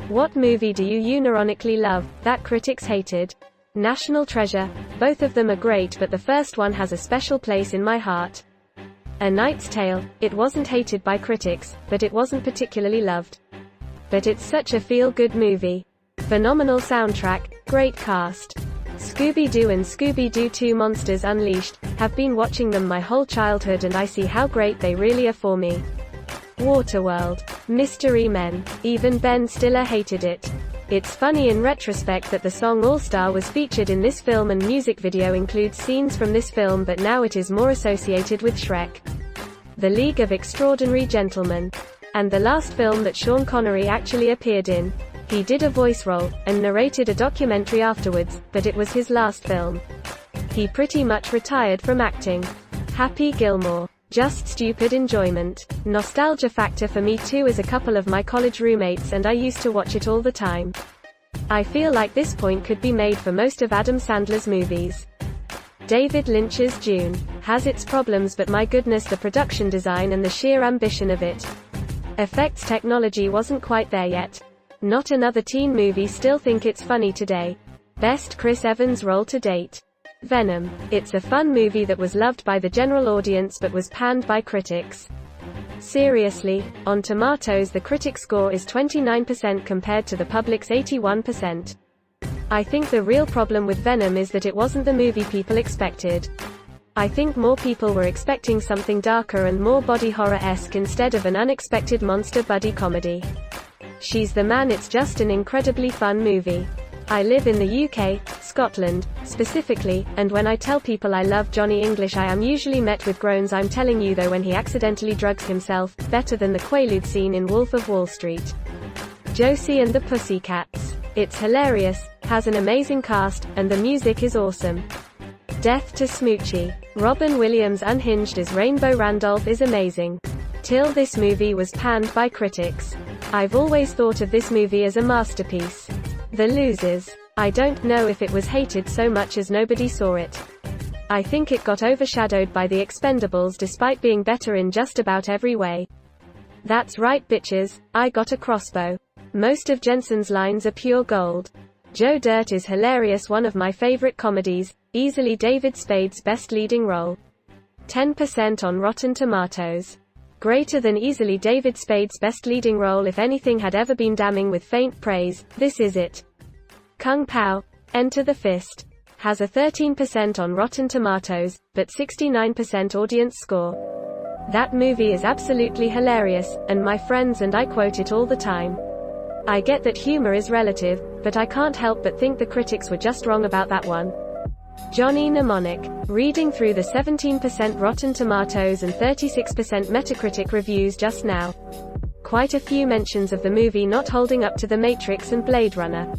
What movie do you unironically love, that critics hated? National Treasure. Both of them are great, but the first one has a special place in my heart. A Knight's Tale. It wasn't hated by critics, but it wasn't particularly loved. But it's such a feel-good movie. Phenomenal soundtrack, great cast. Scooby-Doo and Scooby-Doo 2 Monsters Unleashed. Have been watching them my whole childhood and I see how great they really are for me. Waterworld. Mystery Men. Even Ben Stiller hated it. It's funny in retrospect that the song All Star was featured in this film and music video includes scenes from this film, but now it is more associated with Shrek. The League of Extraordinary Gentlemen. And the last film that Sean Connery actually appeared in. He did a voice role, and narrated a documentary afterwards, but it was his last film. He pretty much retired from acting. Happy Gilmore. Just stupid enjoyment. Nostalgia factor for me too, as a couple of my college roommates and I used to watch it all the time. I feel like this point could be made for most of Adam Sandler's movies. David Lynch's Dune. Has its problems, but my goodness, the production design and the sheer ambition of it. Effects technology wasn't quite there yet. Not another teen movie, still think it's funny today. Best Chris Evans role to date. Venom. It's a fun movie that was loved by the general audience but was panned by critics. Seriously, on Tomatoes the critic score is 29% compared to the public's 81%. I think the real problem with Venom is that it wasn't the movie people expected. I think more people were expecting something darker and more body horror-esque instead of an unexpected monster buddy comedy. She's the Man. It's just an incredibly fun movie. I live in the UK, Scotland, specifically, and when I tell people I love Johnny English I am usually met with groans. I'm telling you though, when he accidentally drugs himself, better than the Quaalude scene in Wolf of Wall Street. Josie and the Pussycats. It's hilarious, has an amazing cast, and the music is awesome. Death to Smoochie. Robin Williams unhinged as Rainbow Randolph is amazing. Till this movie was panned by critics. I've always thought of this movie as a masterpiece. The Losers. I don't know if it was hated so much as nobody saw it. I think it got overshadowed by The Expendables despite being better in just about every way. That's right bitches, I got a crossbow. Most of Jensen's lines are pure gold. Joe Dirt is hilarious, one of my favorite comedies, easily David Spade's best leading role. 10% on Rotten Tomatoes. Greater than easily David Spade's best leading role. If anything had ever been damning with faint praise, this is it. Kung Pao, Enter the Fist. Has a 13% on Rotten Tomatoes, but 69% audience score. That movie is absolutely hilarious, and my friends and I quote it all the time. I get that humor is relative, but I can't help but think the critics were just wrong about that one. Johnny Mnemonic. Reading through the 17% Rotten Tomatoes and 36% Metacritic reviews just now. Quite a few mentions of the movie not holding up to The Matrix and Blade Runner.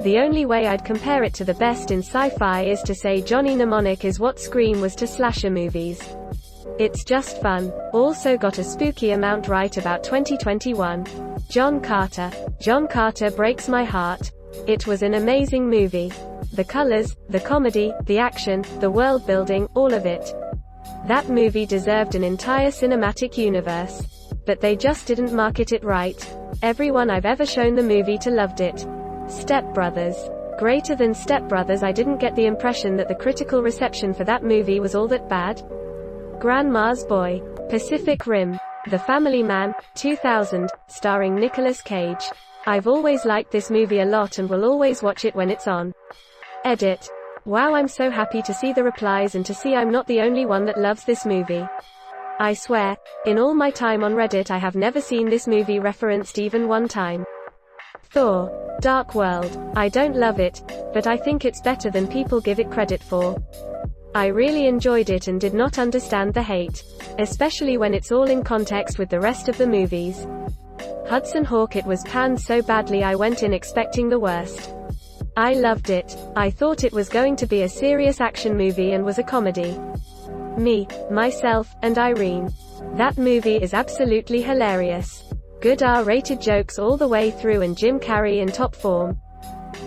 The only way I'd compare it to the best in sci-fi is to say Johnny Mnemonic is what Scream was to slasher movies. It's just fun. Also got a spooky amount right about 2021. John Carter. John Carter breaks my heart. It was an amazing movie. The colors, the comedy, the action, the world building, all of it. That movie deserved an entire cinematic universe. But they just didn't market it right. Everyone I've ever shown the movie to loved it. Step Brothers. Greater than Step Brothers. I didn't get the impression that the critical reception for that movie was all that bad. Grandma's Boy. Pacific Rim. The Family Man, 2000, starring Nicolas Cage. I've always liked this movie a lot and will always watch it when it's on. Edit. Wow, I'm so happy to see the replies and to see I'm not the only one that loves this movie. I swear, in all my time on Reddit I have never seen this movie referenced even one time. Thor. Dark World. I don't love it, but I think it's better than people give it credit for. I really enjoyed it and did not understand the hate, especially when it's all in context with the rest of the movies. Hudson Hawk. It was panned so badly I went in expecting the worst. I loved it. I thought it was going to be a serious action movie and was a comedy. Me, Myself, and Irene. That movie is absolutely hilarious. Good R-rated jokes all the way through and Jim Carrey in top form.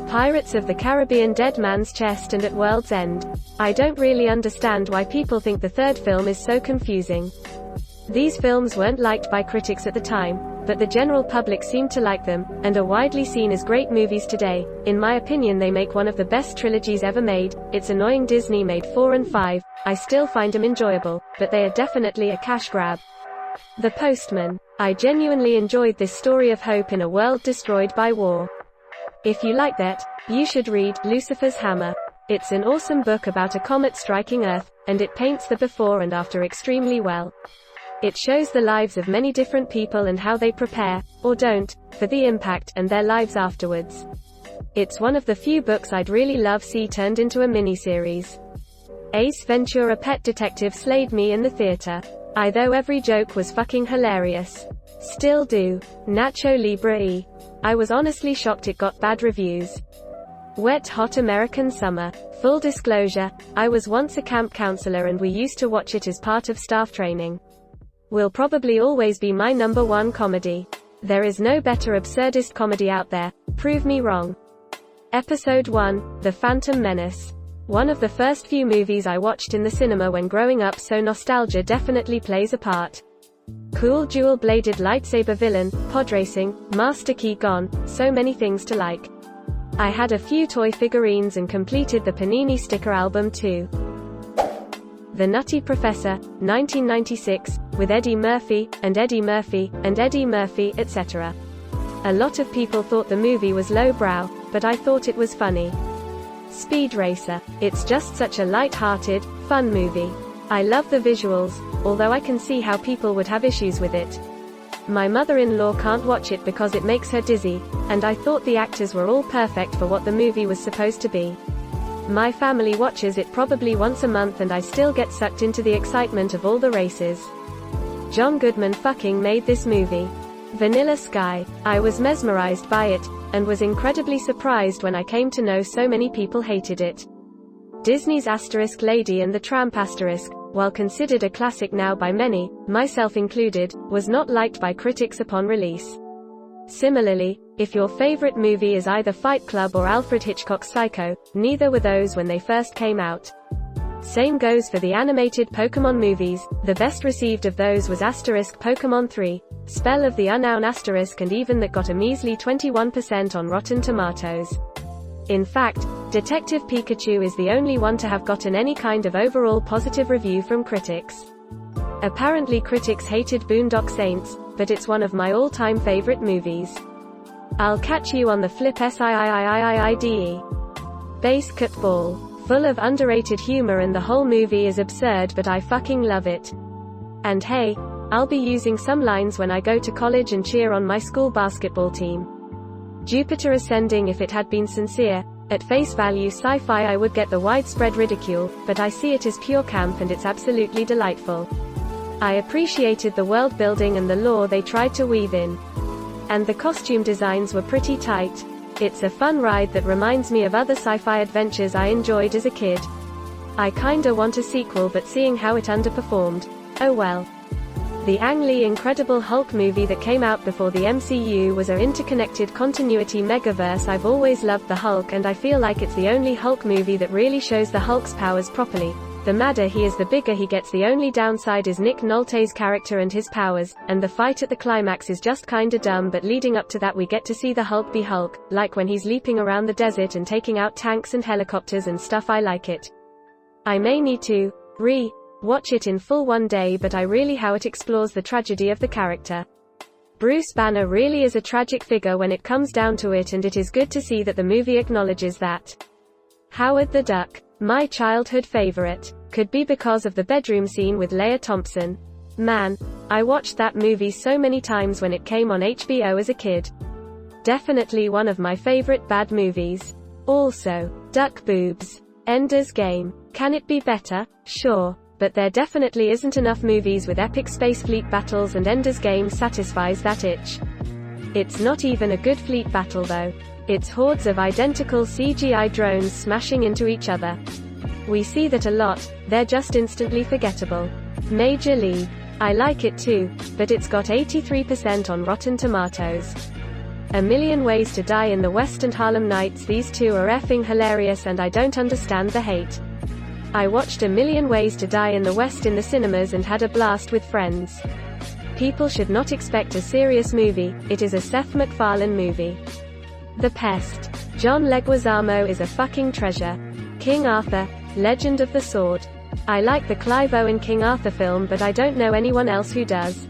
Pirates of the Caribbean. Dead Man's Chest and At World's End. I don't really understand why people think the third film is so confusing. These films weren't liked by critics at the time. but the general public seem to like them, and are widely seen as great movies today. In my opinion, they make one of the best trilogies ever made. It's annoying Disney made 4 and 5. I still find them enjoyable, but they are definitely a cash grab. The Postman. I genuinely enjoyed this story of hope in a world destroyed by war. If you like that, you should read Lucifer's Hammer. It's an awesome book about a comet striking Earth, and it paints the before and after extremely well. It shows the lives of many different people and how they prepare, or don't, for the impact, and their lives afterwards. It's one of the few books I'd really love see turned into a miniseries. Ace Ventura: Pet Detective slayed me in the theater. Though every joke was fucking hilarious. Still do. Nacho Libre E. I was honestly shocked it got bad reviews. Wet Hot American Summer. Full disclosure, I was once a camp counselor and we used to watch it as part of staff training. Will probably always be my number one comedy. There is no better absurdist comedy out there, prove me wrong. Episode 1, The Phantom Menace. One of the first few movies I watched in the cinema when growing up, so nostalgia definitely plays a part. Cool dual-bladed lightsaber villain, pod racing, master key gone, so many things to like. I had a few toy figurines and completed the Panini sticker album too. The Nutty Professor, 1996, with Eddie Murphy, and Eddie Murphy, and Eddie Murphy, etc. A lot of people thought the movie was lowbrow, but I thought it was funny. Speed Racer. It's just such a light-hearted, fun movie. I love the visuals, although I can see how people would have issues with it. My mother-in-law can't watch it because it makes her dizzy, and I thought the actors were all perfect for what the movie was supposed to be. My family watches it probably once a month and I still get sucked into the excitement of all the races. John Goodman fucking made this movie. Vanilla Sky. I was mesmerized by it, and was incredibly surprised when I came to know so many people hated it. Disney's Asterisk Lady and the Tramp Asterisk, while considered a classic now by many, myself included, was not liked by critics upon release. Similarly, if your favorite movie is either Fight Club or Alfred Hitchcock's Psycho, neither were those when they first came out. Same goes for the animated Pokémon movies. The best received of those was Asterisk Pokémon 3, Spell of the Unknown Asterisk, and even that got a measly 21% on Rotten Tomatoes. In fact, Detective Pikachu is the only one to have gotten any kind of overall positive review from critics. Apparently critics hated Boondock Saints, but it's one of my all-time favorite movies. I'll catch you on the flip SIIIIIIDE. Basketball. Full of underrated humor and the whole movie is absurd, but I fucking love it. And hey, I'll be using some lines when I go to college and cheer on my school basketball team. Jupiter Ascending. If it had been sincere, at face value sci-fi, I would get the widespread ridicule, but I see it as pure camp and it's absolutely delightful. I appreciated the world building and the lore they tried to weave in. And the costume designs were pretty tight. It's a fun ride that reminds me of other sci-fi adventures I enjoyed as a kid. I kinda want a sequel, but seeing how it underperformed, oh well. The Ang Lee Incredible Hulk movie that came out before the MCU was a interconnected continuity megaverse. I've always loved the Hulk, and I feel like it's the only Hulk movie that really shows the Hulk's powers properly. The madder he is, the bigger he gets. The only downside is Nick Nolte's character and his powers, and the fight at the climax is just kinda dumb, but leading up to that we get to see the Hulk be Hulk, like when he's leaping around the desert and taking out tanks and helicopters and stuff. I like it. I may need to watch it in full one day, but I really how it explores the tragedy of the character. Bruce Banner really is a tragic figure when it comes down to it, and it is good to see that the movie acknowledges that. Howard the Duck. My childhood favorite. Could be because of the bedroom scene with Leia Thompson. Man, I watched that movie so many times when it came on HBO as a kid. Definitely one of my favorite bad movies. Also, duck boobs. Ender's Game. Can it be better? Sure. But there definitely isn't enough movies with epic space fleet battles, and Ender's Game satisfies that itch. It's not even a good fleet battle though. It's hordes of identical CGI drones smashing into each other. We see that a lot, they're just instantly forgettable. Major League. I like it too, but it's got 83% on Rotten Tomatoes. A Million Ways to Die in the West and Harlem Nights. These two are effing hilarious and I don't understand the hate. I watched A Million Ways to Die in the West in the cinemas and had a blast with friends. People should not expect a serious movie, it is a Seth MacFarlane movie. The Pest. John Leguizamo is a fucking treasure. King Arthur, Legend of the Sword. I like the Clive Owen King Arthur film, but I don't know anyone else who does.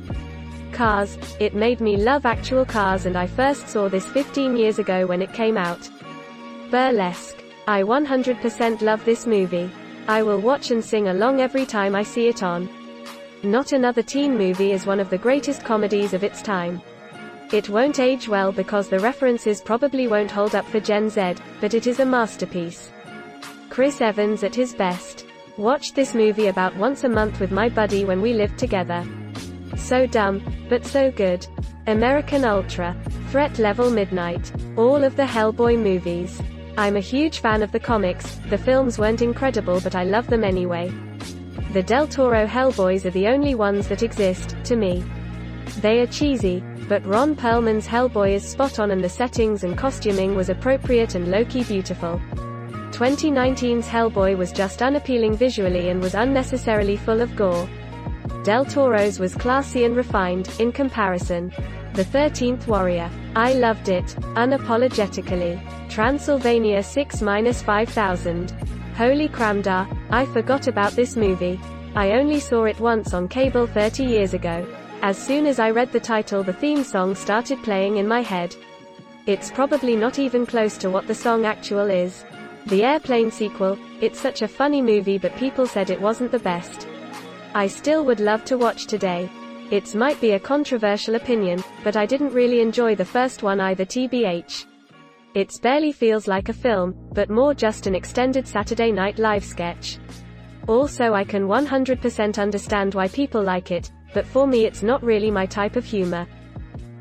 Cars. It made me love actual cars, and I first saw this 15 years ago when it came out. Burlesque. I 100% love this movie. I will watch and sing along every time I see it on. Not Another Teen Movie is one of the greatest comedies of its time. It won't age well because the references probably won't hold up for Gen Z, but it is a masterpiece. Chris Evans at his best. Watched this movie about once a month with my buddy when we lived together. So dumb, but so good. American Ultra. Threat Level Midnight. All of the Hellboy movies. I'm a huge fan of the comics. The films weren't incredible, but I love them anyway. The Del Toro Hellboys are the only ones that exist, to me. They are cheesy, but Ron Perlman's Hellboy is spot on, and the settings and costuming was appropriate and low-key beautiful. 2019's Hellboy was just unappealing visually and was unnecessarily full of gore. Del Toro's was classy and refined, in comparison. The 13th Warrior. I loved it, unapologetically. Transylvania 6-5000. Holy Cramdar, I forgot about this movie. I only saw it once on cable 30 years ago. As soon as I read the title, the theme song started playing in my head. It's probably not even close to what the song actual is. The Airplane sequel, it's such a funny movie, but people said it wasn't the best. I still would love to watch today. It might be a controversial opinion, but I didn't really enjoy the first one either, tbh. It barely feels like a film, but more just an extended Saturday Night Live sketch. Also, I can 100% understand why people like it, but for me it's not really my type of humor.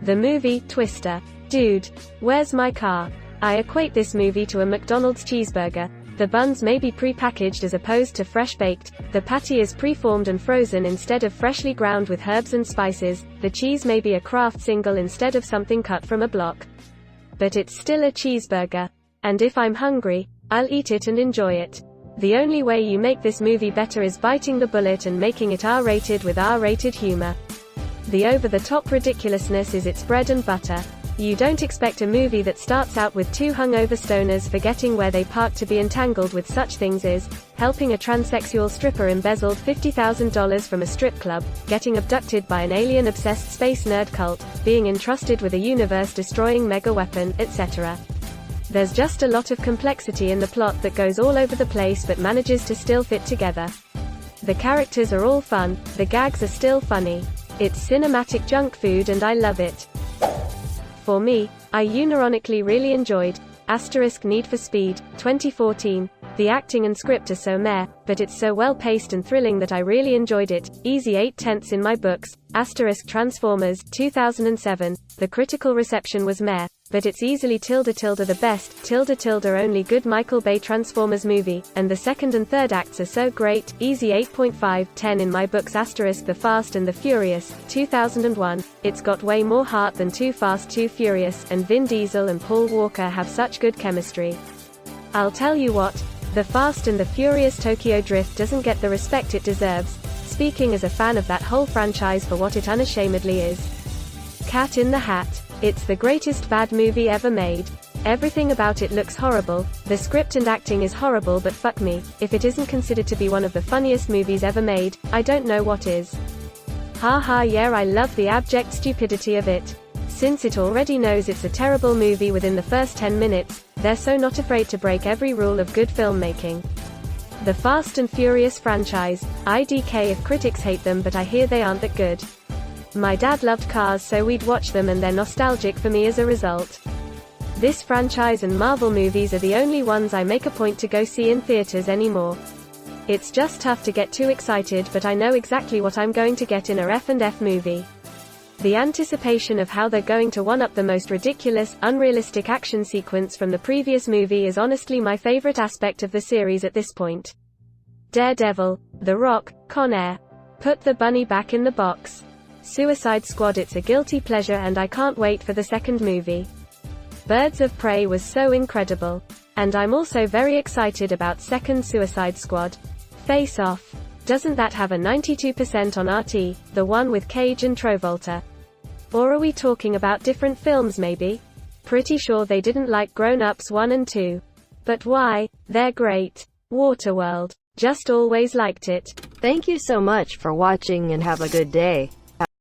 The movie, Twister. Dude, where's my car? I equate this movie to a McDonald's cheeseburger. The buns may be pre-packaged as opposed to fresh-baked, the patty is pre-formed and frozen instead of freshly ground with herbs and spices, the cheese may be a Kraft single instead of something cut from a block. But it's still a cheeseburger. And if I'm hungry, I'll eat it and enjoy it. The only way you make this movie better is biting the bullet and making it R-rated with R-rated humor. The over-the-top ridiculousness is its bread and butter. You don't expect a movie that starts out with two hungover stoners forgetting where they parked to be entangled with such things as helping a transsexual stripper embezzled $50,000 from a strip club, getting abducted by an alien-obsessed space nerd cult, being entrusted with a universe-destroying mega-weapon, etc. There's just a lot of complexity in the plot that goes all over the place but manages to still fit together. The characters are all fun, the gags are still funny. It's cinematic junk food and I love it. For me, I unironically really enjoyed Need for Speed, 2014. The acting and script are so meh, but it's so well paced and thrilling that I really enjoyed it. Easy 8/10 in my books. Transformers, 2007. The critical reception was meh, but it's easily the best, only good Michael Bay Transformers movie, and the second and third acts are so great. Easy 8.5/10 in my books. The Fast and the Furious, 2001. It's got way more heart than Too Fast Too Furious, and Vin Diesel and Paul Walker have such good chemistry. I'll tell you what, The Fast and the Furious Tokyo Drift doesn't get the respect it deserves, speaking as a fan of that whole franchise for what it unashamedly is. Cat in the Hat. It's the greatest bad movie ever made. Everything about it looks horrible, the script and acting is horrible, but fuck me, if it isn't considered to be one of the funniest movies ever made, I don't know what is. Haha, yeah, I love the abject stupidity of it. Since it already knows it's a terrible movie within the first 10 minutes, they're so not afraid to break every rule of good filmmaking. The Fast and Furious franchise, IDK if critics hate them, but I hear they aren't that good. My dad loved cars, so we'd watch them, and they're nostalgic for me as a result. This franchise and Marvel movies are the only ones I make a point to go see in theaters anymore. It's just tough to get too excited, but I know exactly what I'm going to get in a F&F movie. The anticipation of how they're going to one-up the most ridiculous, unrealistic action sequence from the previous movie is honestly my favorite aspect of the series at this point. Daredevil, The Rock, Con Air. Put the bunny back in the box. Suicide Squad, it's a guilty pleasure and I can't wait for the second movie. Birds of Prey was so incredible. And I'm also very excited about second Suicide Squad. Face Off. Doesn't that have a 92% on RT, the one with Cage and Travolta? Or are we talking about different films maybe? Pretty sure they didn't like Grown Ups 1 and 2. But why? They're great. Waterworld. Just always liked it. Thank you so much for watching and have a good day.